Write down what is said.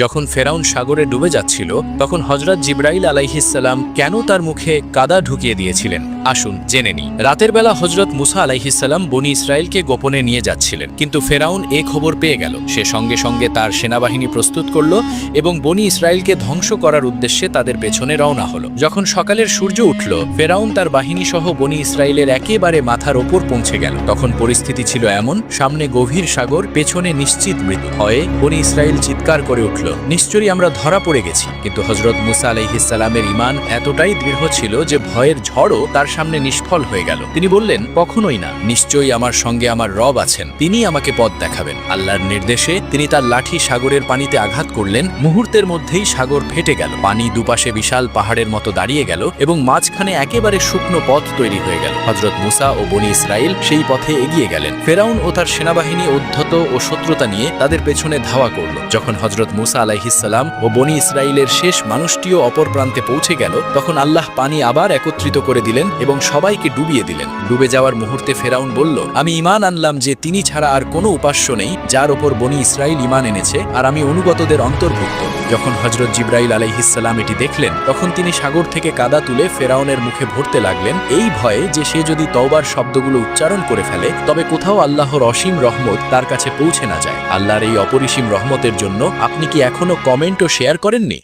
যখন ফেরাউন সাগরে ডুবে যাচ্ছিল তখন হযরত জিবরাইল আলাইহিসসালাম কেন তার মুখে কাদা ঢুকিয়ে দিয়েছিলেন আসুন জেনে নিই। রাতের বেলা হযরত মুসা আলাইহিসসালাম বনী ইসরায়েলকে গোপনে নিয়ে যাচ্ছিলেন, কিন্তু ফেরাউন এ খবর পেয়ে গেল। সে সঙ্গে সঙ্গে তার সেনাবাহিনী প্রস্তুত করল এবং বনী ইসরায়েলকে ধ্বংস করার উদ্দেশ্যে তাদের পেছনে রওনা হলো। যখন সকালের সূর্য উঠল, ফেরাউন তার বাহিনী সহ বনী ইসরায়েলের একেবারে মাথার ওপর পৌঁছে গেল। তখন পরিস্থিতি ছিল এমন, সামনে গভীর সাগর, পেছনে নিশ্চিত মৃত্যু। ভয়ে বনী ইসরায়েল চিৎকার করে উঠল, নিশ্চয়ই আমরা ধরা পড়ে গেছি। কিন্তু হযরত মুসা আলাইহিসসালামের ঈমান এতটাই দৃঢ় ছিল যে ভয়ের ঝড়ও তার সামনে নিষ্ফল হয়ে গেল। তিনি বললেন, কখনোই না, নিশ্চয়ই আমার সঙ্গে আমার রব আছেন, তিনি আমাকে পথ দেখাবেন। আল্লাহর নির্দেশে তিনি তার লাঠি সাগরের পানিতে আঘাত করলেন। মুহূর্তের মধ্যেই সাগর ফেটে গেল, পানি দুপাশে বিশাল পাহাড়ের মতো দাঁড়িয়ে গেল এবং মাঝখানে একেবারে শুকনো পথ তৈরি হয়ে গেল। হযরত মুসা ও বনী ইসরায়েল সেই পথে এগিয়ে গেলেন। ফেরাউন ও তার সেনাবাহিনী উদ্ধত ও শত্রুতা নিয়ে তাদের পেছনে ধাওয়া করল। যখন হযরত মুসা আলাইহিসসালাম ও বনী ইসরায়েলের শেষ মানুষটিও অপর প্রান্তে পৌঁছে গেল, তখন আল্লাহ পানি আবার একত্রিত করে দিলেন এবং সবাইকে ডুবিয়ে দিলেন। ডুবে যাওয়ার মুহূর্তে ফেরাউন বলল, আমি ঈমান আনলাম যে তিনি ছাড়া আর কোনো উপাস্য নেই যার ওপর বনী ইসরায়েল ঈমান এনেছে, আর আমি অনুগতদের অন্তর্ভুক্ত। যখন হযরত জিবরাইল আলাইহিসসালাম এটি দেখলেন, তখন তিনি সাগর থেকে কাদা তুলে ফেরাউনের মুখে ভরতে লাগলেন, এই ভয়ে যে সে যদি তওবার শব্দগুলো উচ্চারণ করে ফেলে তবে কোথাও আল্লাহর অসীম রহমত তার কাছে পৌঁছে না যায়। আল্লাহর এই অপরিসীম রহমতের জন্য আপনি কি এখনো কমেন্ট ও শেয়ার করেননি?